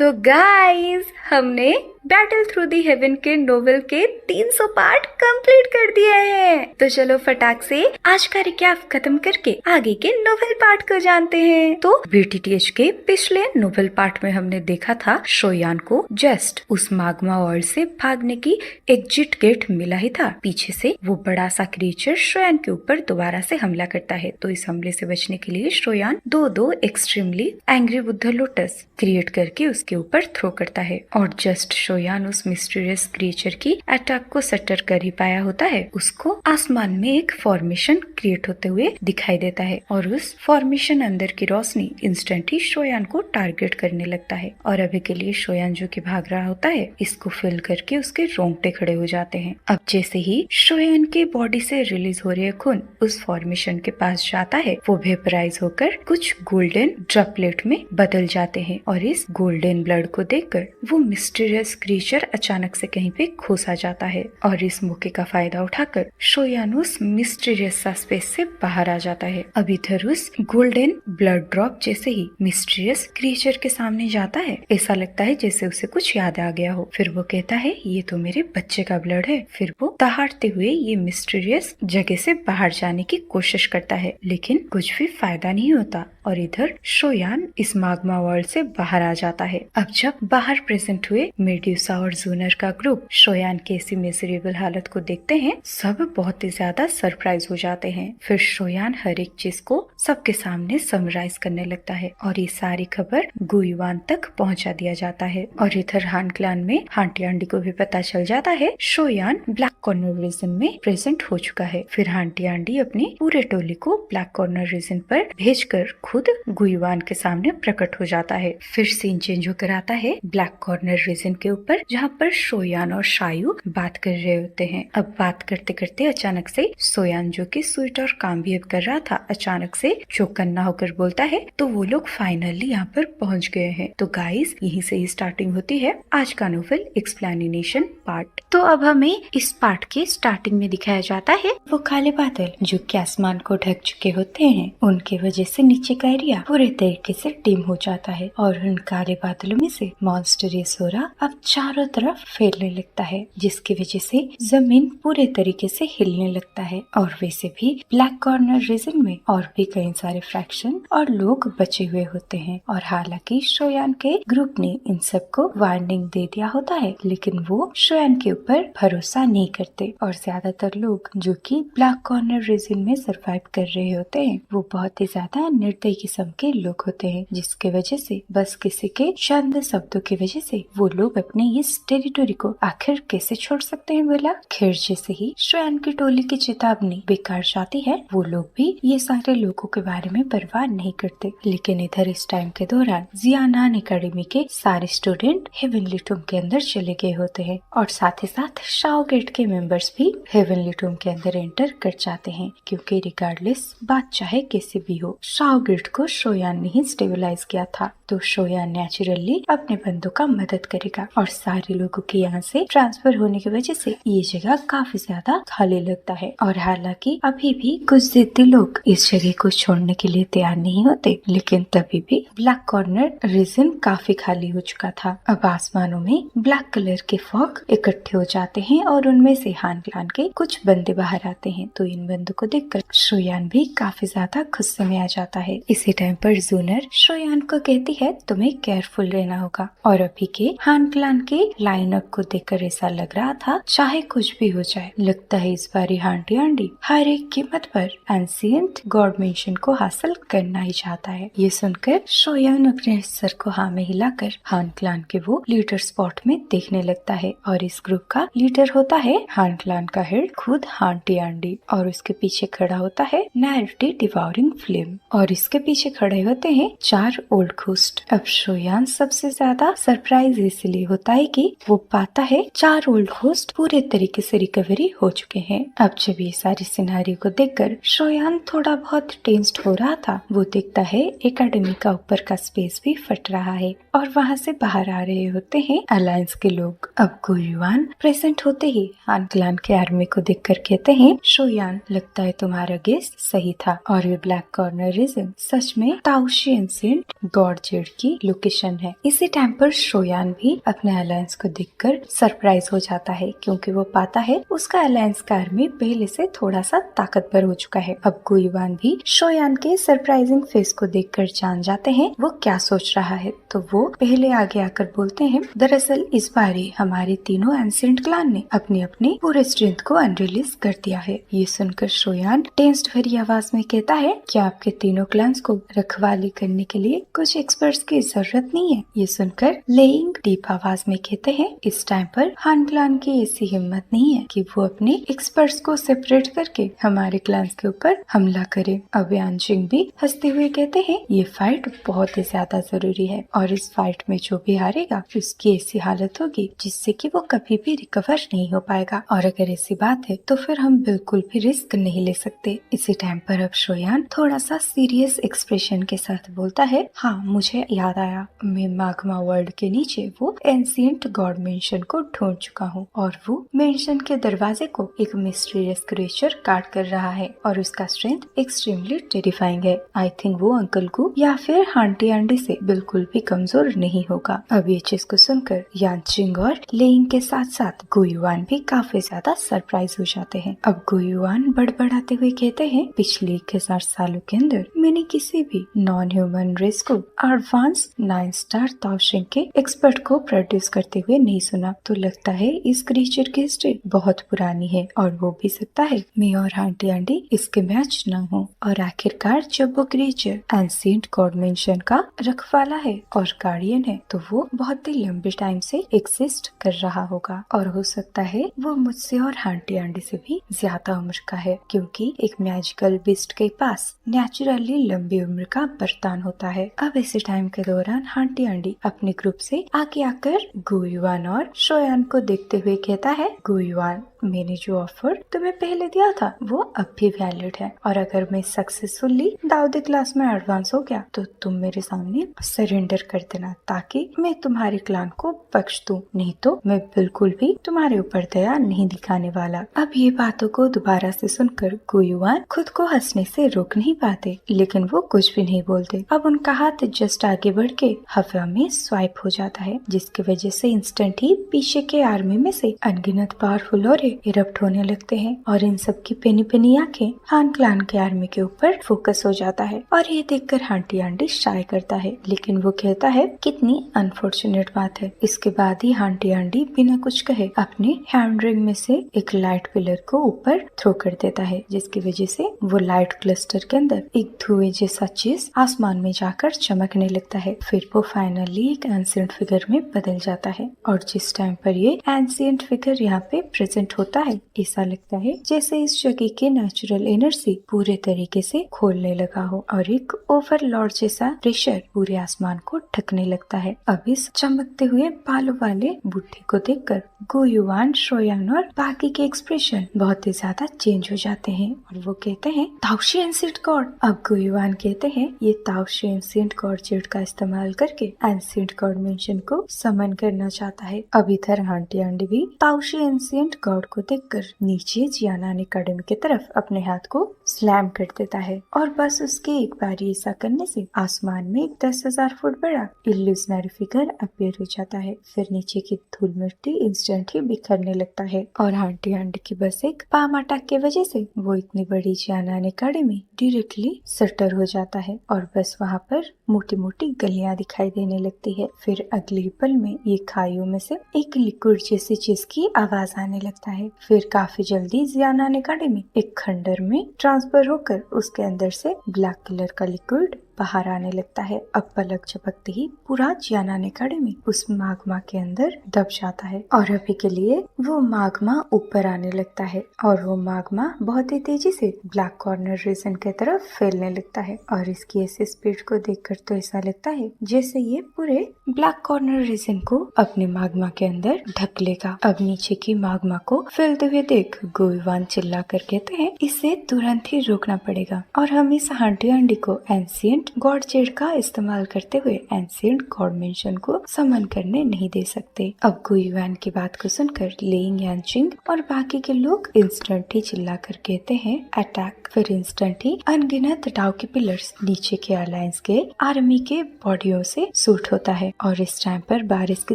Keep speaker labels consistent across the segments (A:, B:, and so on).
A: तो गाइस, हमने battle through the haven के नोवेल के 300 पार्ट कंप्लीट कर दिए हैं। तो चलो फटाक से आज का रिकैप खत्म करके आगे के नोवेल पार्ट को जानते हैं। तो बीटीटीएच के पिछले नोवेल पार्ट में हमने देखा था शोयान को जस्ट उस माग्मा वर्ल्ड से भागने की एग्जिट गेट मिला ही था। पीछे से वो बड़ा सा क्रीचर शोयान के ऊपर दोबारा से हमला करता है। तो इस हमले से बचने के लिए शोयान दो extremely angry Buddha lotus create करके उसके ऊपर थ्रो करता है और जस्ट शोयान उस मिस्टीरियस क्रिएचर की अटैक को सटर कर ही पाया होता है, उसको आसमान में एक फॉर्मेशन क्रिएट होते हुए दिखाई देता है और उस फॉर्मेशन अंदर की रोशनी इंस्टेंट ही शोयान को टारगेट करने लगता है। और अभी के लिए शोयान जो कि भाग रहा होता है, इसको फील करके उसके रोंगटे खड़े हो जाते हैं। अब जैसे ही शोयान की बॉडी से रिलीज हो रहे खून उस फॉर्मेशन के पास जाता है, वो वेपराइज होकर कुछ गोल्डन ड्रॉपलेट में बदल जाते हैं और इस गोल्डन ब्लड को देखकर वो मिस्टीरियस क्रीचर अचानक से कहीं पे खोस आ जाता है और इस मौके का फायदा उठाकर शोयान उस मिस्टीरियस सा स्पेस से बाहर आ जाता है। अब इधर उस गोल्डन ब्लड ड्रॉप जैसे ही मिस्टीरियस क्रीचर के सामने जाता है, ऐसा लगता है जैसे उसे कुछ याद आ गया हो। फिर वो कहता है ये तो मेरे बच्चे का ब्लड है। फिर वो दहाड़ते हुए ये मिस्टीरियस जगह से बाहर जाने की कोशिश करता है, लेकिन कुछ भी फायदा नहीं होता और इधर शोयान इस माग्मा वर्ल्ड से बाहर आ जाता है। अब जब बाहर प्रेजेंट हुए मेड्यूसा और जूनर का ग्रुप शोयान की ऐसी मिजरेबल हालत को देखते हैं, सब बहुत ही ज्यादा सरप्राइज हो जाते हैं। फिर शोयान हर एक चीज को सबके सामने समराइज करने लगता है और ये सारी खबर गुईवान तक पहुंचा दिया जाता है। और इधर हान क्लान में हांटी आंडी को भी पता चल जाता है शोयान ब्लैक कॉर्नर रीजन में प्रेजेंट हो चुका है। फिर हांटी आंडी अपनी पूरे टोली को ब्लैक कॉर्नर रीजन पर भेजकर खुद गुईवान के सामने प्रकट हो जाता है। फिर सीन चेंज होकर आता है ब्लैक कॉर्नर रीजन के ऊपर, जहाँ पर शोयान और शायू बात कर रहे होते हैं। अब बात करते करते अचानक से शोयान जो कि स्वीट और काम बिहेव कर रहा था, अचानक से चौकन्ना होकर बोलता है तो वो लोग फाइनली यहाँ पर पहुँच गए हैं। तो गाइस, यहीं से ही स्टार्टिंग होती है आज का नोवेल एक्सप्लेनेशन पार्ट। तो अब हमें इस पार्ट के स्टार्टिंग में दिखाया जाता है वो काले बादल जो कि आसमान को ढक चुके होते हैं, उनके वजह से नीचे का एरिया पूरे तरीके से डिम हो जाता है और उन काले बादलों में से मॉन्स्टरियस ऑरा अब चारों तरफ फैलने लगता है, जिसकी वजह से जमीन पूरे तरीके से हिलने लगता है। और वैसे भी ब्लैक कॉर्नर रीजन में और भी कई सारे फ्रैक्शन और लोग बचे हुए होते हैं। और हालांकि शोयान के ग्रुप ने इन सबको वार्निंग दे दिया होता है, लेकिन वो शोयान के ऊपर भरोसा नहीं करते और ज्यादातर लोग जो कि ब्लैक कॉर्नर रीजन में सरवाइव कर रहे होते हैं, वो बहुत ही ज्यादा निर्दयी किस्म के लोग होते हैं, जिसके वजह से बस किसी के शानदार शब्दों की वजह से वो लोग अपने इस टेरिटोरी को आखिर कैसे छोड़ सकते हैं बोला। खैर, जैसे ही शोयान की टोली की चेतावनी बेकार जाती है, वो लोग भी ये सारे लोगों के बारे में परवाह नहीं करते। लेकिन इधर इस टाइम के दौरान जियानान एकेडमी के सारे स्टूडेंट हेवनली टूम के अंदर चले गए होते हैं और साथ ही साथ शाओ गेट के मेंबर्स भी हेवनली टूम के अंदर एंटर कर जाते हैं, क्योंकि रिगार्डलेस बात चाहे कैसी भी हो, शाओ गेट को शोयान ने ही स्टेबलाइज किया था। तो शोयान नेचुरली अपने बंदों का मदद करेगा और सारे लोगों के यहाँ से ट्रांसफर होने की वजह से ये जगह काफी ज्यादा खाली लगता है। और हालांकि अभी भी कुछ जिद्दी लोग इस जगह को छोड़ने के लिए तैयार नहीं होते, लेकिन तभी भी ब्लैक कॉर्नर रीजन काफी खाली हो चुका था। अब आसमानों में ब्लैक कलर के फॉग इकट्ठे हो जाते हैं और उनमें से हान क्लान के कुछ बंदे बाहर आते हैं। तो इन बंदों को देखकर शोयान भी काफी ज्यादा गुस्से में आ जाता है। इसी टाइम पर जूनर शोयान को कहती है तुम्हें केयरफुल रहना होगा। और अभी के हान क्लान के लाइनअप को देखकर ऐसा लग रहा था चाहे कुछ भी हो जाए, लगता है इस बारी हांटी आंडी हर एक कीमत पर एंशिएंट गॉड मेंशन को हासिल करना ही चाहता है। ये सुनकर शोयान अपने सर को हाँ में हिलाकर हान क्लान के वो लीडर स्पॉट में देखने लगता है और इस ग्रुप का लीडर होता है हान क्लान का हेड खुद हांटी आंडी और उसके पीछे खड़ा होता है नैरेटी डिवाउरिंग फ्लेम और इसके पीछे खड़े होते हैं 4 ओल्ड घोस्ट। अब शोयान सबसे ज्यादा सरप्राइज इसलिए होता है कि वो पाता है 4 ओल्ड घोस्ट पूरे तरीके से रिकवरी हो चुके हैं। अब जब ये सारी सिनारी को देखकर शोयान थोड़ा बहुत टेंस्ड हो रहा था, वो देखता है एकेडमी का ऊपर का स्पेस भी फट रहा है और वहाँ से बाहर आ रहे होते हैं अलायंस के लोग। अब गुयुआन प्रेजेंट होते ही हान क्लैन के आर्मी को देखकर कहते हैं, शोयान, लगता है तुम्हारा गेस सही था और ये ब्लैक कॉर्नर रीजन सच में ताओशी एंशिएंट गॉड जेड की लोकेशन है। इसी टाइम पर शोयान भी अपने अलायंस को देखकर सरप्राइज हो जाता है, क्योंकि वो पाता है उसका अलायंस का आर्मी पहले से थोड़ा सा ताकतवर हो चुका है। अब गुयुआन भी शोयान के सरप्राइजिंग फेस को देखकर जान जाते हैं वो क्या सोच रहा है, तो वो पहले आगे आकर बोलते हैं, दरअसल इस बार हमारे तीनों एंशिएंट क्लान ने अपने अपने पूरे स्ट्रेंथ को अनरिलीज कर दिया है। ये सुनकर शोयान टेंस्ड भरी आवाज में कहता है, क्या आपके तीनों क्लान्स को रखवाली करने के लिए कुछ एक्सपर्ट्स की जरूरत नहीं है? ये सुनकर लेइंग डीप आवाज में कहते हैं, इस टाइम पर हान क्लान की ऐसी हिम्मत नहीं है कि वो अपने एक्सपर्ट्स को सेपरेट करके हमारे क्लान्स के ऊपर हमला करे। अब यानशिंग भी हंसते हुए कहते हैं, ये फाइट बहुत ही ज्यादा जरूरी है और इस फाइट में जो भी हारेगा उसकी ऐसी हालत होगी जिससे कि वो कभी भी रिकवर नहीं हो पाएगा, और अगर ऐसी बात है तो फिर हम बिल्कुल भी रिस्क नहीं ले सकते। इसी टाइम पर अब शोयान थोड़ा सा सीरियस एक्सप्रेशन के साथ बोलता है, हाँ मुझे याद आया, मैं माग्मा वर्ल्ड के नीचे वो एंशिएंट गॉड मेंशन को ढूंढ चुका हूँ और वो मेंशन के दरवाजे को एक मिस्टीरियस क्रिएचर काट कर रहा है और उसका स्ट्रेंथ एक्सट्रीमली टेरिफाइंग है। आई थिंक वो अंकल को या फिर हांटी आंटी से बिल्कुल भी कमजोर नहीं होगा। अब ये चीज को सुनकर यानशिंग और लेइंग के साथ साथ गुयुआन भी काफी ज्यादा सरप्राइज हो जाते हैं। अब गुयुआन बड़बड़ाते हुए कहते हैं, पिछले 1000 सालों के अंदर मैंने किसी भी नॉन ह्यूमन रेस को एडवांस 9 स्टार ताओशिंग के एक्सपर्ट को प्रोड्यूस करते हुए नहीं सुना, तो लगता है इस क्रिएचर की हिस्ट्री बहुत पुरानी है और वो भी सकता है मैं और आंटी आंटी इसके मैच न हो। और आखिरकार जब वो क्रिएचर एंशिएंट गॉड मेंशन का रखवाला है और गार्डियन है, तो वो बहुत ही लंबे टाइम से एग्जिस्ट कर रहा होगा और हो सकता है वो मुझसे और आंटी आंटी से भी ज्यादा उम्र का है, क्योंकि एक मैजिकल बिस्ट के पास नेचुरली लंबी उम्र का बरतान होता है। अब इसी टाइम के दौरान आंटी आंटी अपने ग्रुप से आगे आकर गुयुआन और शोयान को देखते हुए कहता है, गुयुआन, मैंने जो ऑफर तुम्हें पहले दिया था वो अब भी वैलिड है और अगर मैं सक्सेसफुली दाऊदी क्लास में एडवांस हो गया तो तुम मेरे सामने सरेंडर कर देना ताकि मैं तुम्हारे क्लान को बख्श दूं, नहीं तो मैं बिल्कुल भी तुम्हारे ऊपर दया नहीं दिखाने वाला। अब ये बातों को दोबारा से सुनकर गुयुआन खुद को हंसने से रोक नहीं पाते, लेकिन वो कुछ भी नहीं बोलते। अब उनका हाथ जस्ट आगे बढ़ के हवा में स्वाइप हो जाता है, जिसकी वजह से इंस्टेंट ही पीछे के आर्मी में से अनगिनत पावरफुल और इरप्ट होने लगते हैं और इन सब की पेनी पेनी आंखें हान क्लान के आर्मी के ऊपर फोकस हो जाता है और ये देखकर हांटी आंटी शाय करता है, लेकिन वो कहता है कितनी अनफॉर्चुनेट बात है। इसके बाद ही हांटी आंटी बिना कुछ कहे अपने हैंड रिंग में से एक लाइट पिलर को ऊपर थ्रो कर देता है, जिसकी वजह से वो लाइट क्लस्टर के अंदर एक धुएं जैसा चीज आसमान में जाकर चमकने लगता है। फिर वो फाइनली एक एंशिएंट फिगर में बदल जाता है और जिस टाइम पर ये एंशिएंट फिगर यहाँ पे प्रेजेंट होता है, ऐसा लगता है जैसे इस जगह के नेचुरल एनर्जी पूरे तरीके से खोलने लगा हो और एक ओवरलॉर्ड जैसा प्रेशर पूरे आसमान को ढकने लगता है। अब इस चमकते हुए बालों वाले बुढ़े को देखकर गुयुआन, शोयान और बाकी के एक्सप्रेशन बहुत ही ज्यादा चेंज हो जाते हैं और वो कहते हैं, ताओशी एंशिएंट गॉड। अब गुयुआन कहते हैं, ये ताओशी एंशिएंट गॉड जेड का इस्तेमाल करके एंशिएंट गॉड मेंशन को समन करना चाहता है। अब इधर आंटी आंटी भी ताओशी एंशिएंट गॉड को देखकर नीचे जियानान एकेडमी की तरफ अपने हाथ को स्लैम कर देता है और बस उसके एक बार ऐसा करने से आसमान में एक 10,000 फुट बड़ा इल्यूजनरी फिगर अपीयर हो जाता है। फिर नीचे की धूल मिट्टी इंस्टेंट ही बिखरने लगता है और आंटी आंटी की बस एक पाम अटैक की वजह से वो इतनी बड़ी जियानान एकेडमी डायरेक्टली सटर हो जाता है और बस वहाँ पर मोटी मोटी गलियां दिखाई देने लगती है। फिर अगले पल में ये खाइयों में से एक लिक्विड जैसी चीज की आवाज आने लगता है। फिर काफी जल्दी जियानान एकेडमी एक खंडर में ट्रांसफर होकर उसके अंदर से ब्लैक कलर का लिक्विड बाहर आने लगता है। अब पलक झपकते ही पूरा जियानान एकेडमी उस माग्मा के अंदर दब जाता है और अभी के लिए वो माग्मा ऊपर आने लगता है और वो माग्मा बहुत ही तेजी से ब्लैक कॉर्नर रीजन की तरफ फैलने लगता है और इसकी ऐसी स्पीड को देखकर तो ऐसा लगता है जैसे ये पूरे ब्लैक कॉर्नर रीजन को अपने माग्मा के अंदर ढक लेगा। अब नीचे की माग्मा को फैलते हुए देख गुयुआन चिल्ला कर कहते हैं, इसे तुरंत ही रोकना पड़ेगा और हम इस आंटी आंटी को एंशिएंट गॉड जेड का इस्तेमाल करते हुए एंशिएंट गॉड मेंशन को समन करने नहीं दे सकते। अब गुइवान की बात को सुनकर लिंग यानचिंग और बाकी के लोग इंस्टेंट ही चिल्लाकर कहते हैं अटैक। फिर इंस्टेंट ही अनगिनत डाउ के पिलर्स नीचे के अलायंस के आर्मी के बॉडियों से सूट होता है और इस टाइम पर बारिश की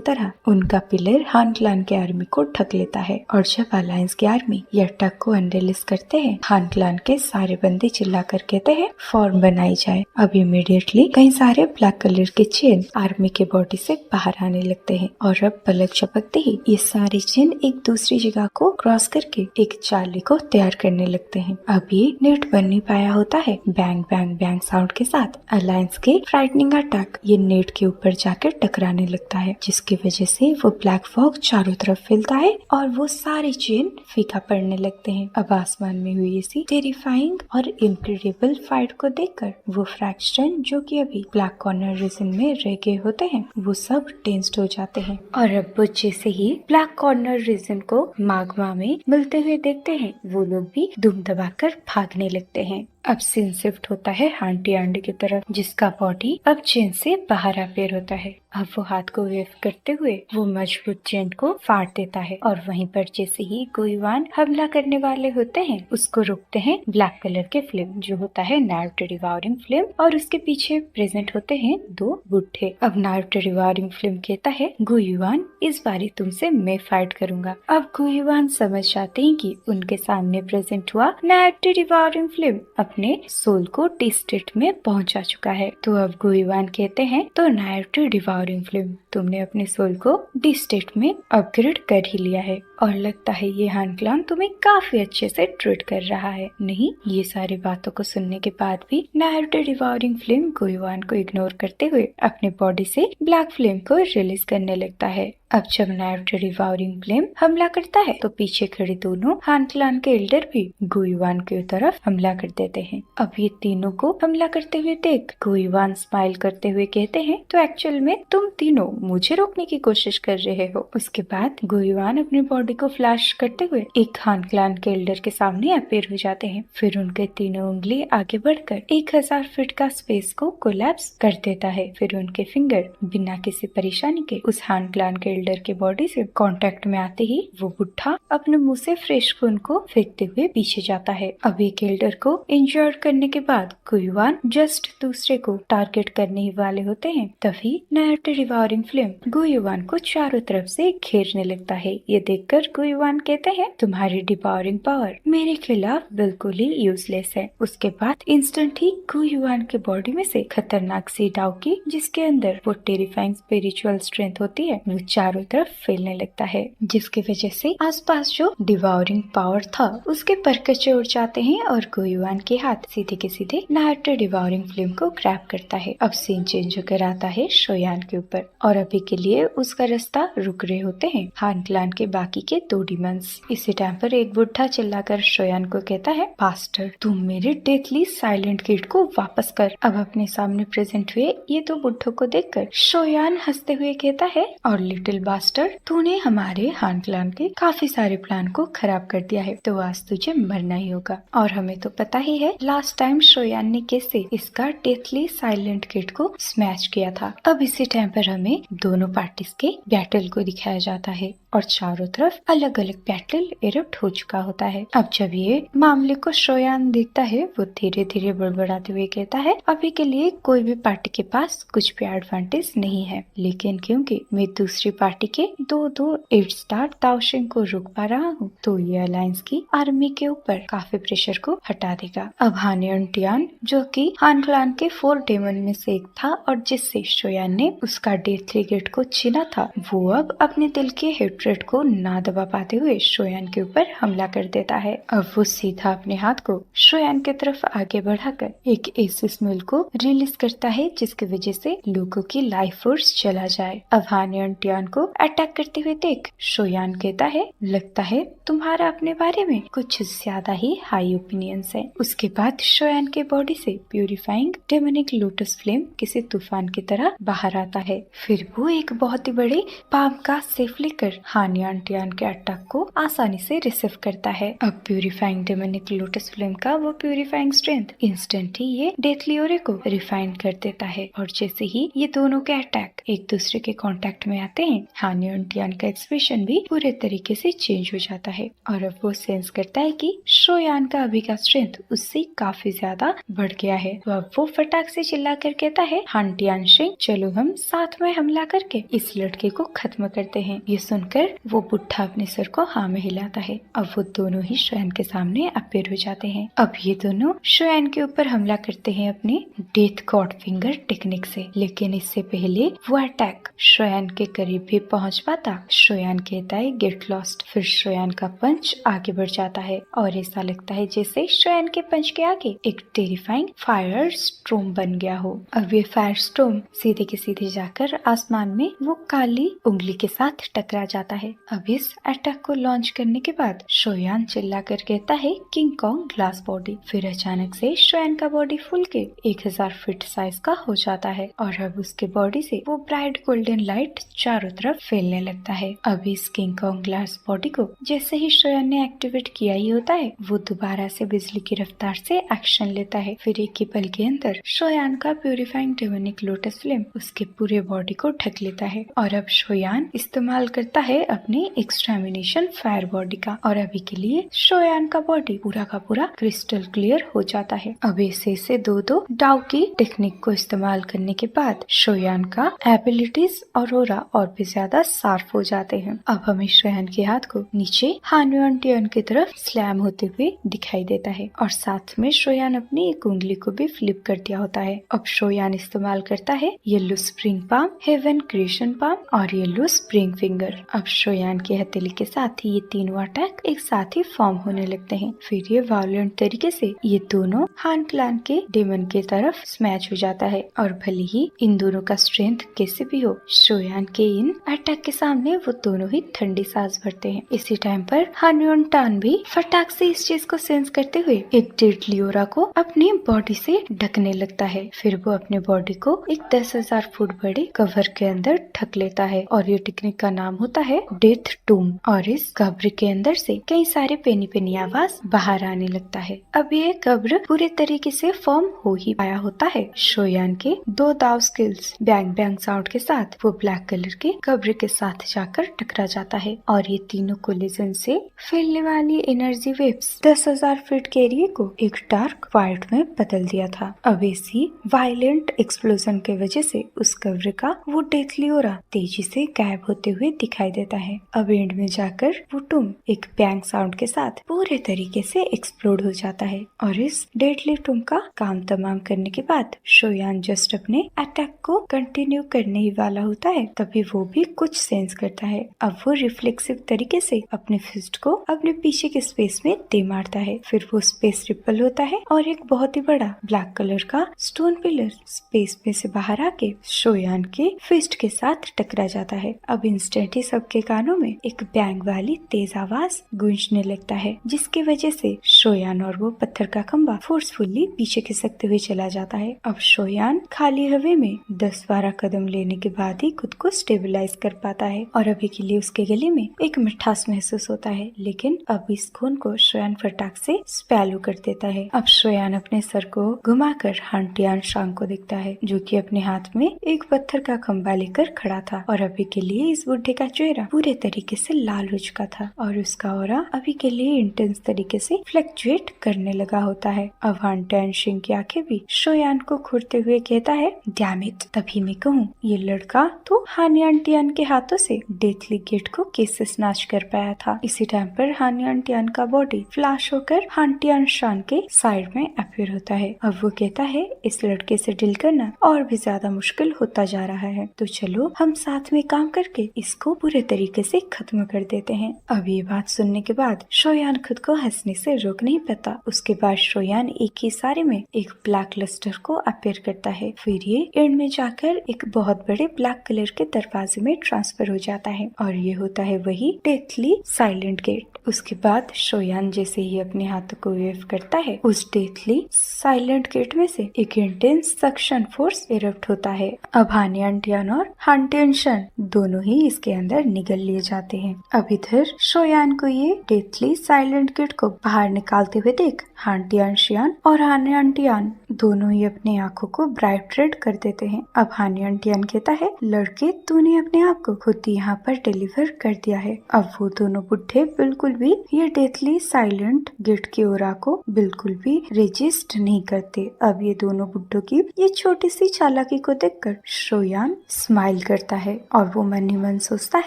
A: तरह उनका पिलर हान क्लान के आर्मी को ढक लेता है। और जब अलायंस की आर्मी यह टक को अनरिलीज करते हैं, हान क्लान के सारे बंदे चिल्लाकर कहते हैं फॉर्म बनाई जाए। अब इमीडिएटली कई सारे ब्लैक कलर के चेन आर्मी के बॉडी से बाहर आने लगते हैं और अब पलक झपकते ही ये सारे चेन एक दूसरी जगह को क्रॉस करके एक जाली को तैयार करने लगते हैं। अब ये नेट बन नहीं पाया होता है। बैंग बैंग बैंग साउंड के साथ अलायंस के फ्राइटनिंग अटैक ये नेट के ऊपर जाकर टकराने लगता है, जिसकी वजह से वो ब्लैक फॉग चारों तरफ फैलता है और वो सारे चेन फीका पड़ने लगते हैं। अब आसमान में हुई इसी टेरिफाइंग और इनक्रेडिबल फाइट को देखकर वो फ्रैक्शन जो कि अभी ब्लैक कॉर्नर रीजन में रह गए होते हैं, वो सब टेंस्ड हो जाते हैं। और अब वो जैसे ही ब्लैक कॉर्नर रीजन को माग्मा में मिलते हुए देखते हैं, वो लोग भी दुम दबाकर भागने लगते हैं। अब सीन शिफ्ट होता है आंटी आंडी की तरफ, जिसका बॉडी अब चेन से बाहर अपेयर होता है। अब वो हाथ को वेव करते हुए वो मजबूत चेन को फाड़ देता है और वहीं पर जैसे ही गुइवान हमला करने वाले होते हैं, उसको रोकते हैं ब्लैक कलर के फ्लेम जो होता है नारुतो डिवाउरिंग फ्लेम, और उसके पीछे प्रेजेंट होते हैं दो बुढ़े। अब नारुतो डिवाउरिंग फ्लेम कहता है गुइवान इस बारी तुमसे मैं फाइट करूंगा। अब गुइवान समझ जाते हैं कि उनके सामने प्रेजेंट हुआ नारुतो डिवाउरिंग फ्लेम अपने सोल को डी स्टेट में पहुंचा चुका है। तो अब गुइवान कहते हैं तो नारुतो डिवाउरिंग फ्लेम तुमने अपने सोल को डी स्टेट में अपग्रेड कर ही लिया है और लगता है ये हान क्लान तुम्हें काफी अच्छे से ट्रीट कर रहा है। नहीं, ये सारी बातों को सुनने के बाद भी नारुतो डिवाउरिंग फ्लेम गुइवान को इग्नोर करते हुए अपने बॉडी से ब्लैक फ्लेम को रिलीज करने लगता है। अब जब नारुतो डिवाउरिंग फ्लेम हमला करता है तो पीछे खड़े दोनों हान क्लान के एल्डर भी गुइवान की तरफ हमला कर देते हैं। अब ये तीनों को हमला करते हुए देख गुइवान स्माइल करते हुए कहते हैं तो एक्चुअल में तुम तीनों मुझे रोकने की कोशिश कर रहे हो। उसके बाद गुइवान अपनी बॉडी को फ्लैश करते हुए एक हान क्लान के एल्डर के सामने अपीयर हो जाते हैं। फिर उनके तीनों उंगली आगे बढ़कर 1000 फीट का स्पेस को कोलैप्स कर देता है। फिर उनके फिंगर बिना किसी परेशानी के उस हान क्लान के एल्डर के बॉडी से कांटेक्ट में आते ही वो बुढ़ा अपने मुंह से फ्रेश खून को फेंकते हुए पीछे जाता है। अब एक एल्डर को इंजर्ड करने के बाद गुइवान जस्ट दूसरे को टारगेट करने ही वाले होते हैं, तभी नारुतो डिवाउरिंग फ्लेम गुइवान को चारों तरफ से घेरने लगता है। ये देखकर गुइवान कहते हैं तुम्हारी डिवाउरिंग पावर मेरे खिलाफ बिल्कुल ही यूजलेस है। उसके बाद इंस्टेंट ही गुइवान के बॉडी में से खतरनाक सी डाउकी जिसके अंदर वो टेरिफाइंग स्पिरिचुअल स्ट्रेंथ होती है, वो चारों तरफ फैलने लगता है, जिसकी वजह से आसपास जो डिवाउरिंग पावर था उसके परकचे उड़ जाते हैं और गुइवान के हाथ सीधे के सीधे नारुतो डिवाउरिंग फ्लेम को ग्रैब करता है। अब सीन चेंज होकर आता है शोयान के ऊपर और अभी के लिए उसका रास्ता रुक रहे होते हैं हान क्लान के बाकी के 2 डीमंस। इसी टाइम पर एक बुढ़ा चिल्लाकर शोयान को कहता है बास्टर्ड तुम मेरे डेथली साइलेंट किड को वापस कर। अब अपने सामने प्रेजेंट हुए ये 2 बुढ़ों को देखकर शोयान हंसते हुए कहता है और लिटिल बास्टर्ड तूने हमारे हान क्लान के काफी सारे प्लान को खराब कर दिया है, तो आज तुझे मरना ही होगा। और हमें तो पता ही है लास्ट टाइम शोयान ने कैसे इसका डेथली साइलेंट किड को स्मैश किया था। अब इसी टाइम पर हमें दोनों पार्टीज के बैटल को दिखाया जाता है और चारों तरफ अलग अलग बैटल इरप्ट हो चुका होता है। अब जब ये मामले को शोयान देखता है वो धीरे धीरे बड़बड़ाते हुए कहता है अभी के लिए कोई भी पार्टी के पास कुछ भी एडवांटेज नहीं है, लेकिन क्योंकि मैं दूसरी पार्टी के 2 8 स्टार ताओशिंग को रोक पा रहा हूँ तो ये अलायंस की आर्मी के ऊपर काफी प्रेशर को हटा देगा। अब हानियन टियान जो कि हान क्लान के 4 डेमन में से एक था और जिससे शोयान ने उसका डेथली गेट को छीना था, वो अब अपने दिल के हेट्रेड को ना दबा पाते हुए शोयान के ऊपर हमला कर देता है। अब वो सीधा अपने हाथ को शोयान की तरफ आगे बढ़ाकर एक ऐसे स्मेल को रिलीज करता है जिसकी वजह से लोगों की लाइफ फोर्स चला जाए। अब हानियन टियान को अटैक करते हुए देख शोयान कहता है लगता है तुम्हारा अपने बारे में कुछ ज्यादा ही हाई ओपिनियंस है। उसके बाद शोयान के बॉडी से प्यूरिफाइंग डेमोनिक लोटस फ्लेम किसी तूफान की तरह बाहर आता है। फिर वो एक बहुत ही बड़े पाम का सेफ लेकर हानियन टियान के अटैक को आसानी से रिसीव करता है। अब प्यूरिफाइंग डेमोनिक लोटस फ्लेम का वो प्यूरिफाइंग स्ट्रेंथ इंस्टेंट ही ये डेथलियोरे को रिफाइन कर देता है। और जैसे ही ये दोनों के अटैक एक दूसरे के कांटेक्ट में आते हैं, हान युन टियान का एक्सप्रेशन भी पूरे तरीके से चेंज हो जाता है और अब वो सेंस करता है कि शोयान का अभी का स्ट्रेंथ उससे काफी ज्यादा बढ़ गया है। तो अब वो फटाक से चिल्ला कर कहता है, हान टियान शिंग, चलो हम साथ में हमला करके इस लड़के को खत्म करते हैं। ये सुनकर वो बुढ़ा अपने सर को हाँ में हिलाता है। अब वो दोनों ही शोयान के सामने अपीयर हो जाते हैं। अब ये दोनों शोयान के ऊपर हमला करते हैं अपने डेथ गॉड फिंगर टेक्निक से, लेकिन इससे पहले वो अटैक शोयान के करीब भी पहुंच पाता, शोयान कहता है गेट लॉस्ट। फिर शोयान का पंच आगे बढ़ जाता है और ऐसा लगता है जैसे शोयान के पंच के आगे एक टेरिफाइंग फायर स्टॉर्म बन गया हो। अब ये फायर स्टॉर्म सीधे के सीधे जाकर आसमान में वो काली उंगली के साथ टकरा जाता है। अब इस अटैक को लॉन्च करने के बाद शोयान चिल्ला कर कहता है, किंग कॉन्ग ग्लास बॉडी। फिर अचानक से शोयान का बॉडी फूल के 1000 फीट साइज का हो जाता है और अब उसके बॉडी से वो ब्राइट गोल्डन लाइट चारों तरफ फैलने लगता है। अब इस किंग कॉन्ग ग्लास बॉडी को जैसे ही शोयान ने एक्टिवेट किया ही होता है, वो दोबारा से बिजली की रफ्तार से एक्शन लेता है। फिर एक ही पल के अंदर शोयान का प्यूरिफाइंग डेमोनिक लोटस फ्लेम उसके पूरे बॉडी को ढक लेता है और अब शोयान इस्तेमाल करता है अपनी एक्सट्रामिनेशन फायर बॉडी का और अभी के लिए शोयान का बॉडी पूरा का पूरा क्रिस्टल क्लियर हो जाता है। अब ऐसे दो डाउ की टेक्निक को इस्तेमाल करने के बाद शोयान का एबिलिटीज और ऑरा और भी ज्यादा शार्प हो जाते हैं। अब हमें शोयान के हाथ को नीचे हान युन टियान की तरफ स्लैम होते हुए दिखाई देता है और साथ में शोयान अपनी एक उंगली को भी फ्लिप कर दिया होता है। अब शोयान इस्तेमाल करता है yellow spring palm, heaven creation palm और येलो स्प्रिंग फिंगर। अब शोयान की हथेली के साथ ये तीनों अटैक एक साथ ही फॉर्म होने लगते हैं। फिर ये वायलेंट तरीके से ये दोनों हान क्लैन के डेमन के तरफ स्मैच हो जाता है और भले ही इन दोनों का स्ट्रेंथ कैसे भी हो, शोयान के इन अटैक के सामने वो दोनों ही ठंडी सांस भरते हैं। इसी टाइम पर हान युन टान भी फटाक से इस चीज को सेंस करते हुए एक डेडली ऑरा को अपनी बॉडी से ढकने लगता है। फिर वो अपने बॉडी को एक 10,000 फुट बड़े कवर के अंदर ढक लेता है और ये टेक्निक का नाम होता है डेथ टूम और इस कब्र के अंदर से कई सारे पेनी आवाज बाहर आने लगता है। अब ये कब्र पूरे तरीके से फॉर्म हो ही पाया होता है। शोयान के 2 दाव स्किल्स बैंग बैंग साउंड के साथ वो ब्लैक कलर के कब्र के साथ जाकर टकरा जाता है और ये तीनों कोलिजन से फैलने वाली एनर्जी वेव्स 10,000 फीट के एरिया को एक डार्क वाइट में बदल दिया था। अब इसी वायलेंट एक्सप्लोजन के वजह से उस कब्र का वो डेथली ऑरा तेजी से गायब होते हुए दिखाई देता है। अब एंड में जाकर वो टूम एक बैंग साउंड के साथ पूरे तरीके से एक्सप्लोड हो जाता है और इस डेडली टूम का काम तमाम करने के बाद शोयान जस्ट अपने अटैक को कंटिन्यू करने ही वाला होता है, तभी वो भी कुछ सेंस करता है। अब वो रिफ्लेक्सिव तरीके से अपने फिस्ट को अपने पीछे के स्पेस में दे मारता है। फिर वो स्पेस रिपल होता है और एक बहुत ही बड़ा ब्लैक कलर का स्टोन पिलर स्पेस में से बाहर आके शोयान के फिस्ट के साथ टकरा जाता है। अब इंस्टेंट ही सबके कानों में एक बैंग वाली तेज आवाज गूंजने लगता है, जिसकी वजह से शोयान और वो पत्थर का खंबा फोर्सफुली पीछे खिसकते हुए चला जाता है। अब शोयान खाली हवा में 10-12 कदम लेने के बाद ही खुद को स्टेबलाइज कर पाता है और अभी के लिए उसके गले में एक मिठास महसूस होता है, लेकिन अब इस खून को शोयान फटाक से स्पैलो कर देता है। अब शोयान अपने सर को घुमाकर हान टियान शांग को देखता है, जो कि अपने हाथ में एक पत्थर का खंबा लेकर खड़ा था और अभी के लिए इस बुढ़े का चेहरा पूरे तरीके से लाल हो चुका था और उसका ऑरा अभी के लिए इंटेंस तरीके से फ्लक्चुएट करने लगा होता है। अब हान टियान शिंग की आंखें भी शोयान को घूरते हुए कहता है, डैम इट, तभी मैं कहूँ ये लड़का तो हान यान टियान के हाथों से डेथली गेट को कैसे स्नैच कर पाया था। इसी टाइम पर हान यान टियान का बॉडी फ्लैश होकर हान टियान शान के साइड में अपीयर होता है। अब वो कहता है इस लड़के से डील करना और भी ज्यादा मुश्किल होता जा रहा है, तो चलो हम साथ में काम करके इसको पूरे तरीके से खत्म कर देते हैं। अब ये बात सुनने के बाद शोयान खुद को हंसने से रोक नहीं पाता। उसके बाद शोयान एक ही सारे में एक ब्लैक लस्टर को अपीयर करता है। फिर ये एंड में जाकर एक बहुत बड़े ब्लैक कलर के दरवाजे में ट्रांसफर हो जाता है और ये होता है वही डेथली साइलेंट गेट। उसके बाद शोयान जैसे ही अपने हाथों को वेव करता है, उस डेथली साइलेंट गेट में से एक इंटेंस सक्शन फोर्स इरप्ट होता है। अब हान यान टियान और हान टियान शन दोनों ही इसके अंदर निगल लिए जाते हैं। हैं। अब इधर शोयान को ये डेथली साइलेंट किड को बाहर निकालते हुए देख हान टियान और हान टियान दोनों ही अपनी आंखों को ब्राइट रेड कर देते हैं। अब हान टियान कहता है, लड़के तूने अपने आप को खुद यहाँ पर डिलीवर कर दिया है। अब वो दोनों बुढ़े बिल्कुल भी ये डेथली साइलेंट गिट की ओरा को बिल्कुल भी रेजिस्ट नहीं करते। अब ये दोनों बुड्ढों की ये छोटी सी चालाकी को देखकर शोयान स्माइल करता है और वो मन ही मन सोचता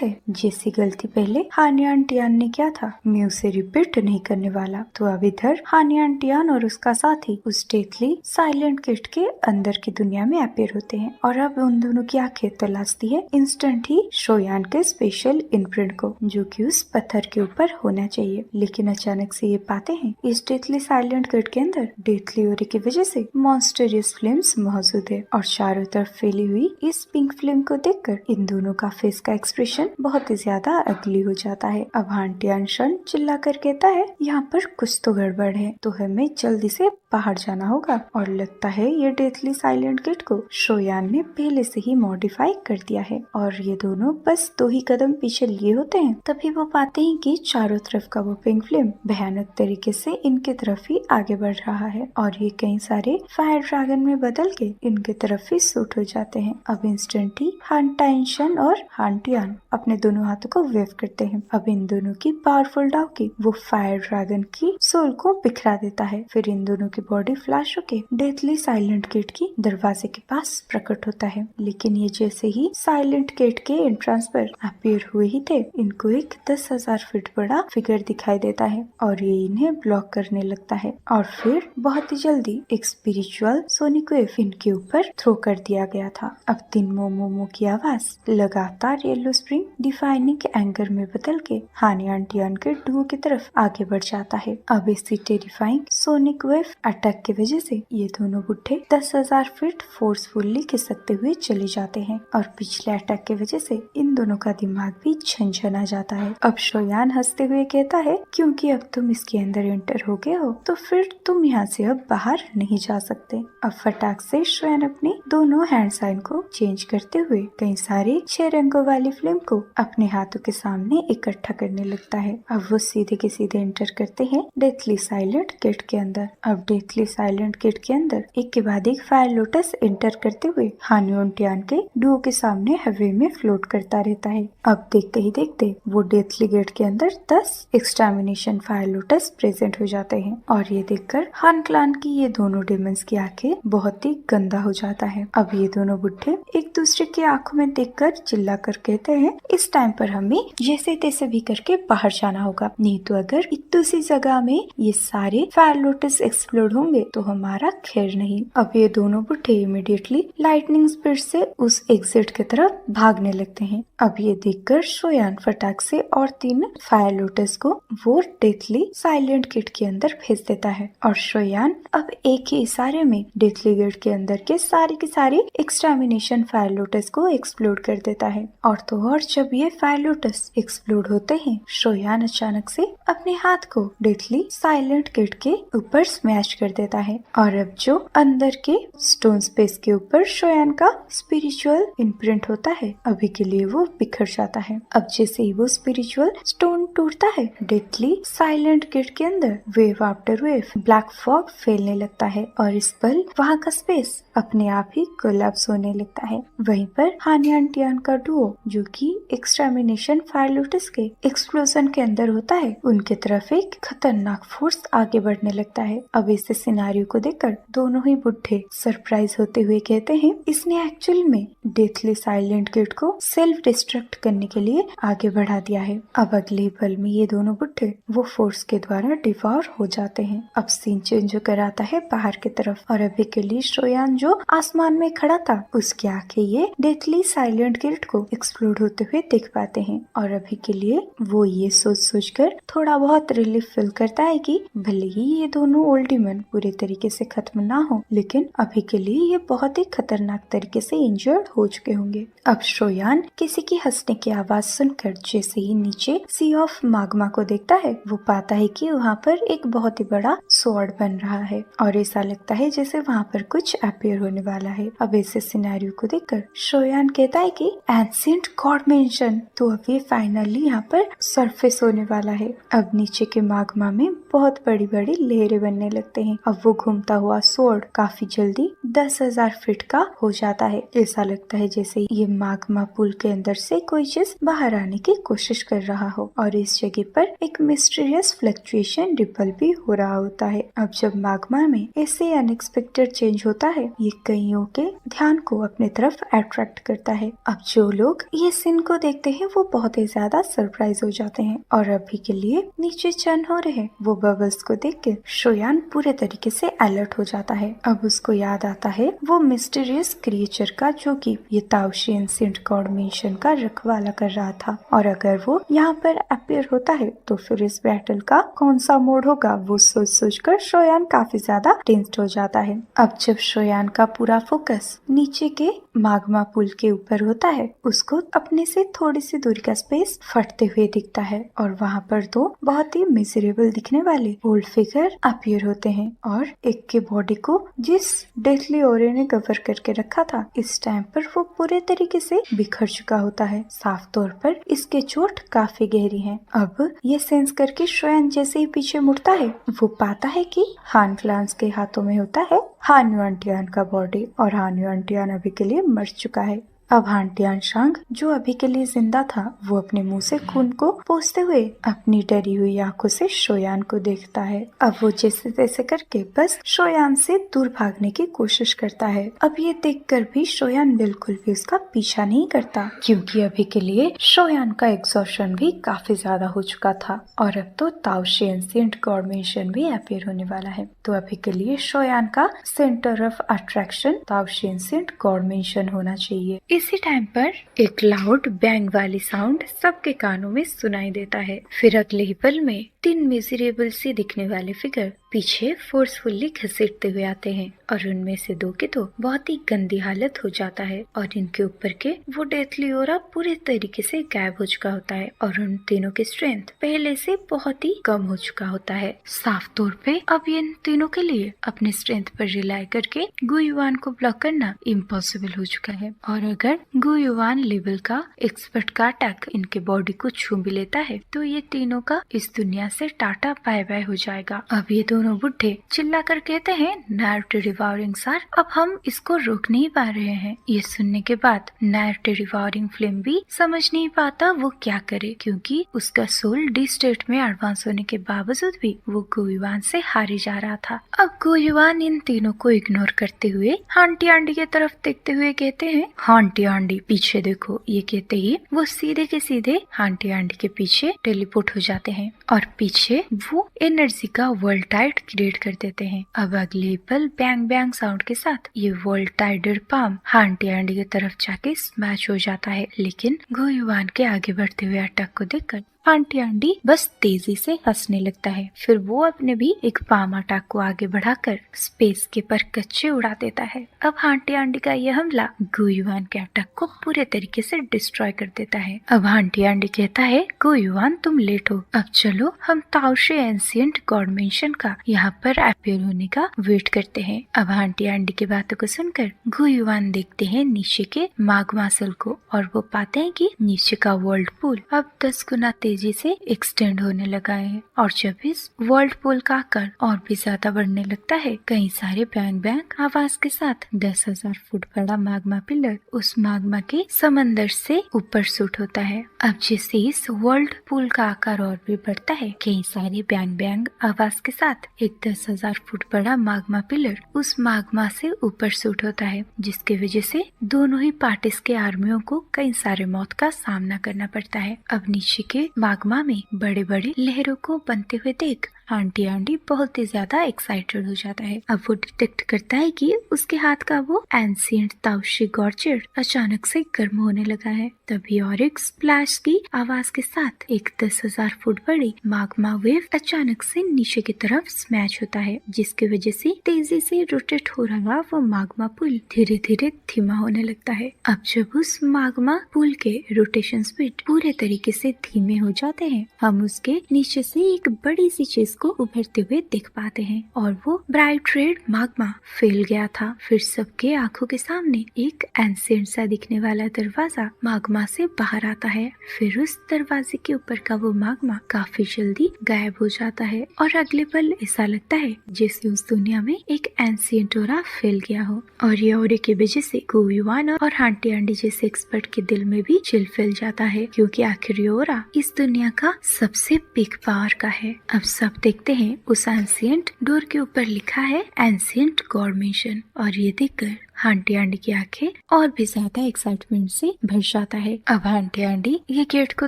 A: है, जैसी गलती पहले हान टियान ने किया था मैं उसे रिपीट नहीं करने वाला। तो अब इधर हान टियान और उसका साथी उस डेथली साइलेंट किट के अंदर की दुनिया में अपीयर होते हैं और अब उन दोनों की आंखें तलाशती है इंस्टेंट ही शोयान के स्पेशल इम्प्रिंट को, जो कि उस पत्थर के ऊपर होना चाहिए। लेकिन अचानक से ये पाते हैं इस डेथली साइलेंट किट के अंदर डेथली ओरे की वजह से मॉन्स्टरियस फ्लेम्स मौजूद है और चारों तरफ फैली हुई इस पिंक फ्लेम को देखकर इन दोनों का फेस का एक्सप्रेशन बहुत ही ज्यादा अगली हो जाता है। अब हान टियान चिल्ला कर कहता है, यहाँ पर कुछ तो गड़बड़ है, तो हमें जल्दी से बाहर जाना होगा। और लगता है ये डेथली साइलेंट किट को शोयान ने पहले से ही मॉडिफाई कर दिया है और ये दोनों बस 2 ही कदम पीछे लिए होते हैं तभी वो पाते हैं कि चारों तरफ का वो पिंक फ्लेम भयानक तरीके से इनके तरफ ही आगे बढ़ रहा है और ये कई सारे फायर ड्रैगन में बदल के इनके तरफ ही सूट हो जाते हैं। अब इंस्टेंटली हान टियान और हान टियान अपने दोनों हाथों को वेव करते हैं। अब इन दोनों की पावरफुल डाउकी वो फायर ड्रैगन की सोल को बिखरा देता है। फिर इन दोनों की बॉडी फ्लैश होके डेथली साइलेंट गेट की दरवाजे के पास प्रकट होता है। लेकिन ये जैसे ही साइलेंट गेट के एंट्रेंस पर अपीयर हुए ही थे, इनको एक 10,000 फीट बड़ा फिगर दिखाई देता है और ये इन्हें ब्लॉक करने लगता है और फिर बहुत ही जल्दी एक स्पिरिचुअल सोनिक वेव इनके ऊपर थ्रो कर दिया गया था। अब तीन मोमो की आवाज लगातार येलो स्प्रिंग डिफाइनिंग एंगर में बदल के हान टियान के डुओ की तरफ आगे बढ़ जाता है। अब इसी टेरिफाइंग सोनिक वेव अटैक की वजह से ये दोनों बुढ़े 10,000 फीट फोर्सफुली खिसकते हुए चले जाते हैं और पिछले अटैक की वजह से इन दोनों का दिमाग भी झंझना जाता है। अब शोयान हंसते हुए कहता है, क्योंकि अब तुम इसके अंदर एंटर हो गए हो तो फिर तुम यहाँ से अब बाहर नहीं जा सकते। अब फटाक से शोयान अपने दोनों हैंड साइन को चेंज करते हुए कई सारे 6 रंगों वाली फ्लेम को अपने हाथों के सामने इकट्ठा करने लगता है। अब वो सीधे के सीधे एंटर करते हैं डेथली साइलेंट किट के अंदर। अब डेथली साइलेंट किट के अंदर एक के बाद एक फायर लोटस एंटर करते हुए हान टियान के डुओ के सामने हवा में फ्लोट करता रहता है। अब देखते ही देखते वो डेथली गेट के अंदर 10 एक्सटर्मिनेशन फायर लोटस प्रेजेंट हो जाते हैं और ये देखकर हान क्लान की ये दोनों डेमंस की आंखें बहुत ही गंदा हो जाता है। अब ये दोनों बुढ़े एक दूसरे की आंखों में देखकर चिल्ला कर कहते हैं, इस टाइम पर हमें जैसे तैसे भी करके बाहर जाना होगा, नहीं तो अगर इतनी सी जगह में ये सारे फायर लोटस एक्सप्लोड होंगे तो हमारा खैर नहीं। अब ये दोनों बुढ़े इमीडिएटली लाइटनिंग स्पीड से उस एग्जिट की तरफ भागने लगते हैं। अब ये देखकर शोयान फटाक से और 3 फायर लोटस को वो डेथली साइलेंट किट के अंदर भेज देता है और शोयान अब एक ही इशारे में डेथली गेट के अंदर के सारे एक्सटर्मिनेशन फायर लोटस को एक्सप्लोड कर देता है। और तो और जब ये फायर लोटस एक्सप्लोड होते हैं, शोयान अचानक से अपने हाथ को डेथली साइलेंट किट के ऊपर स्मैश कर देता है और अब जो अंदर के स्टोन स्पेस के ऊपर शोयान का स्पिरिचुअल इम्प्रिंट होता है, अभी के लिए वो बिखर जाता है। अब जैसे ही वो स्पिरिचुअल स्टोन टूटता है, डेथली साइलेंट किट के अंदर wave after wave black fog फैलने लगता है और इस पल वहाँ का स्पेस अपने आप ही कोलैप्स होने लगता है। वहीं पर हान टियान का डुओ जो कि एक्सटर्मिनेशन फायर लोटस के एक्सप्लोजन के अंदर होता है, उनके तरफ एक खतरनाक फोर्स आगे बढ़ने लगता है। अब इस सिनेरियो को देखकर दोनों ही बुढ़े सरप्राइज होते हुए कहते हैं, इसने एक्चुअल में डेथली साइलेंट किट को सेल्फ डिस्ट्रक्ट करने के लिए आगे बढ़ा दिया है। अब अगले पल में ये दोनों बुढ़े वो फोर्स के द्वारा डिवॉर हो जाते हैं। अब सीन चेंज होकर आता है बाहर की तरफ और अभी के लिए शोयान जो आसमान में खड़ा था, उसकी आंखें ये डेथली साइलेंट किट को एक्सप्लोड होते हुए देख पाते हैं और अभी के लिए वो ये सोच कर थोड़ा बहुत रिलीफ फील करता है कि भले ही ये दोनों ओल्ड डीमन पूरे तरीके से खत्म ना हो, लेकिन अभी के लिए ये बहुत ही खतरनाक तरीके से इंजर्ड हो चुके होंगे। अब शोयान किसी की हंसने की आवाज सुनकर जैसे ही नीचे सी ऑफ तरफ माग्मा को देखता है वो पाता है कि वहाँ पर एक बहुत ही बड़ा स्वॉर्ड बन रहा है और ऐसा लगता है जैसे वहाँ पर कुछ अपीयर होने वाला है। अब ऐसे सिनेरियो को देखकर शोयान कहता है कि एंशिएंट गॉड मेंशन, तो अब ये फाइनली यहाँ पर सरफेस होने वाला है। अब नीचे के माग्मा में बहुत बड़ी बड़ी लहरें बनने लगते हैं। अब वो घूमता हुआ स्वॉर्ड काफी जल्दी 10,000 फीट का हो जाता है। ऐसा लगता है जैसे ये माग्मा पुल के अंदर से कोई चीज बाहर आने की कोशिश कर रहा हो और इस जगह पर एक मिस्टीरियस फ्लक्चुएशन रिपल भी हो रहा होता है। अब जब माग्मा में ऐसे अनएक्सपेक्टेड चेंज होता है ये कईयों के ध्यान को अपने तरफ अट्रैक्ट करता है। अब जो लोग ये सीन को देखते हैं वो बहुत ही ज्यादा सरप्राइज हो जाते हैं और अभी के लिए नीचे चर्न हो रहे वो बबल्स को देख के शोयान पूरे तरीके से अलर्ट हो जाता है। अब उसको याद आता है वो मिस्टीरियस क्रिएचर का जो कि ये ताओशी एंशिएंट गॉड मेंशन का रखवाला कर रहा था और अगर वो यहाँ पर अपीयर होता है तो फिर इस बैटल का कौन सा मोड होगा वो सोच सोच कर शोयान काफी ज्यादा टेंस्ड हो जाता है। अब जब शोयान का पूरा फोकस नीचे के माग्मा पुल के ऊपर होता है उसको अपने से थोड़ी सी दूरी का स्पेस फटते हुए दिखता है और वहाँ पर दो बहुत ही मिजरेबल दिखने वाले ओल्ड फिगर अपीयर होते हैं और एक के बॉडी को जिस डेथली ओरे ने कवर करके रखा था इस टाइम पर वो पूरे तरीके से बिखर चुका होता है। साफ तौर पर इसके चोट काफी गहरी है। अब ये सेंस करके शोयान जैसे ही पीछे मुड़ता है वो पाता है कि हान क्लांस के हाथों में होता है हान युआनटियान का बॉडी और हान युआनटियान अभी के लिए मर चुका है। अब हान टियानशांग जो अभी के लिए जिंदा था वो अपने मुंह से खून को पोंछते हुए अपनी डरी हुई आंखों से शोयान को देखता है। अब वो जैसे तैसे करके बस शोयान से दूर भागने की कोशिश करता है। अब ये देखकर भी शोयान बिल्कुल भी उसका पीछा नहीं करता क्योंकि अभी के लिए शोयान का एग्जॉशन भी काफी ज्यादा हो चुका था और अब तो ताओशी एंशिएंट गॉड मेंशन भी अपीयर होने वाला है। तो अभी के लिए शोयान का centre of attraction Taoshi ancient god mansion होना चाहिए। इसी टाइम पर एक लाउड बैंग वाली साउंड सबके कानों में सुनाई देता है। फिर अगले ही पल में 3 मिजरेबल सी दिखने वाले फिगर पीछे फोर्सफुली घसीटते हुए आते हैं और उनमें से 2 के तो बहुत ही गंदी हालत हो जाता है और इनके ऊपर के वो डेथली ओरा पूरे तरीके से गायब हो चुका होता है और उन तीनों की स्ट्रेंथ पहले से बहुत ही कम हो चुका होता है। साफ तौर पे अब इन तीनों के लिए अपने स्ट्रेंथ पर रिलाई करके गुयुआन को ब्लॉक करना इम्पॉसिबल हो चुका है और अगर गुयुआन लेवल का एक्सपर्ट का अटैक इनके बॉडी को छू भी लेता है तो ये तीनों का इस दुनिया से टाटा बाय बाय हो जाएगा। अब ये दोनों बुढ़े चिल्ला कर कहते हैं नारुतो डिवॉरिंग सर, अब हम इसको रोक नहीं पा रहे हैं। ये सुनने के बाद नारुतो डिवॉरिंग फ्लेम भी समझ नहीं पाता वो क्या करे क्योंकि उसका सोल डी स्टेट में एडवांस होने के बावजूद भी वो गुयुआन से हारे जा रहा था। अब गुयुआन इन तीनों को इग्नोर करते हुए आंटी आंटी की तरफ देखते हुए कहते हैं आंटी आंटी पीछे देखो। ये कहते ही वो सीधे के सीधे आंटी आंटी के पीछे टेलीपोर्ट हो जाते हैं और पीछे वो एनर्जी का वर्ल्ड टाइड क्रिएट कर देते हैं। अब अगले पल बैंग बैंग साउंड के साथ ये वर्ल्ड टाइडर पाम आंटी आंटी की तरफ जाके स्मैश हो जाता है लेकिन गुयुआन के आगे बढ़ते हुए अटैक को देखकर आंटी आंटी बस तेजी से हंसने लगता है। फिर वो अपने भी एक पाम अटैक को आगे बढ़ाकर स्पेस के पर कच्चे उड़ा देता है। अब आंटी आंटी का यह हमला गुयुआन के अटैक को पूरे तरीके से डिस्ट्रॉय कर देता है। अब आंटी आंटी कहता है गुयुआन तुम लेट हो, अब चलो हम ताओशी एंशिएंट गॉड मेंशन का यहाँ पर अपीयर होने का वेट करते हैं। अब आंटी आंटी की बातों को सुनकर गुयुआन देखते हैं नीचे के माग्मा सेल को और वो पाते हैं कि नीचे का वर्ल्ड पूल अब 10 गुना तेजी से एक्सटेंड होने लगा है और जब इस वर्ल्ड पूल का आकार और भी ज्यादा बढ़ने लगता है कई सारे बैंग बैंग आवाज के साथ 10,000 फुट बड़ा मैग्मा पिलर उस मैग्मा के समंदर से ऊपर शूट होता है। अब जैसे इस वर्ल्ड पूल का आकार और भी बढ़ता है कई सारे बैंग बैंग आवाज के साथ एक 10,000 फुट बड़ा मैग्मा पिलर उस मैग्मा से ऊपर शूट होता है जिसकी वजह से दोनों ही पार्टीज के आर्मियों को कई सारे मौत का सामना करना पड़ता है। अब नीचे के माग्मा में बड़े बड़े लहरों को बनते हुए देख आंटी आंटी बहुत ही ज्यादा एक्साइटेड हो जाता है। अब वो डिटेक्ट करता है कि उसके हाथ का वो एंशिएंट ताओशी गॉर्जेट अचानक से गर्म होने लगा है। तभी और एक स्प्लैश की आवाज के साथ एक 10,000 फुट बड़ी माग्मा वेव अचानक से नीचे की तरफ स्मैश होता है, जिसकी वजह से तेजी से रोटेट हो रहा वो माग्मा पुल धीरे धीरे धीमा होने लगता है। अब जब उस माग्मा पुल के रोटेशन स्पीड पूरे तरीके से धीमे हो जाते हैं, हम उसके नीचे से एक बड़ी सी चीज को उभरते हुए देख पाते हैं और वो ब्राइट रेड माग्मा फैल गया था। फिर सबके आंखों के सामने एक एंशिएंट सा दिखने वाला दरवाजा माग्मा से बाहर आता है। फिर उस दरवाजे के ऊपर का वो माग्मा काफी जल्दी गायब हो जाता है और अगले पल ऐसा लगता है जैसे उस दुनिया में एक एंशिएंट ऑरा फैल गया हो। और ये ऑरे की वजह से गुयुआन और आंटी आंटी जैसे एक्सपर्ट के दिल में भी चिल फैल जाता है, क्योंकि आखिर ये ऑरा इस दुनिया का सबसे बिग पावर का है। अब सब देखते हैं उस एंशिएंट डोर के ऊपर लिखा है एंशिएंट गॉड मिशन, और ये देखकर आंटी आंटी की आंखें और भी ज्यादा एक्साइटमेंट से भर जाता है। अब आंटी आंटी ये गेट को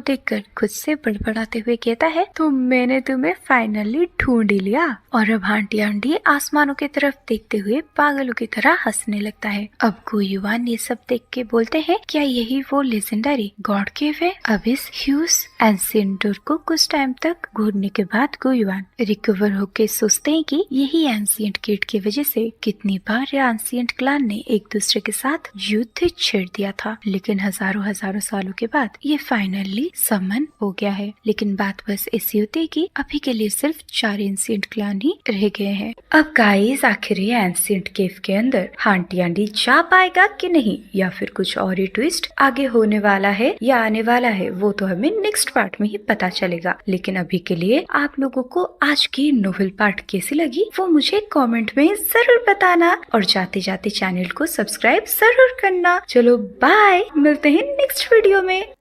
A: देखकर खुद से बड़बड़ाते हुए कहता है, तो मैंने तुम्हें फाइनली ढूंढ ही लिया। और अब आंटी आंटी आसमानों की तरफ देखते हुए पागलों की तरह हंसने लगता है। अब गुयुआन ये सब देख के बोलते हैं, क्या यही वो लेजेंडरी गॉड केव है? अब इस ह्यूज एंशिएंट डोर को कुछ टाइम तक घूरने के बाद गुयुआन रिकवर होके सोचते हैं कि यही एंशिएंट गेट की वजह से कितनी बार ये एंशिएंट क्लान ने एक दूसरे के साथ युद्ध छेड़ दिया था, लेकिन हजारों सालों के बाद ये फाइनली समन हो गया है। लेकिन बात बस ऐसी होती है कि अभी के लिए सिर्फ 4 एंशिएंट क्लान ही रह गए हैं। अब गाइस आखिर ये एंशिएंट केव के अंदर आंटी आंटी जा पाएगा कि नहीं, या फिर कुछ और ही ट्विस्ट आगे होने वाला है या आने वाला है, वो तो हमें नेक्स्ट पार्ट में ही पता चलेगा। लेकिन अभी के लिए आप लोगों को आज की नोवेल पार्ट कैसी लगी वो मुझे कमेंट में जरूर बताना, और जाते जाते चैनल को सब्सक्राइब जरूर करना। चलो बाय, मिलते हैं नेक्स्ट वीडियो में।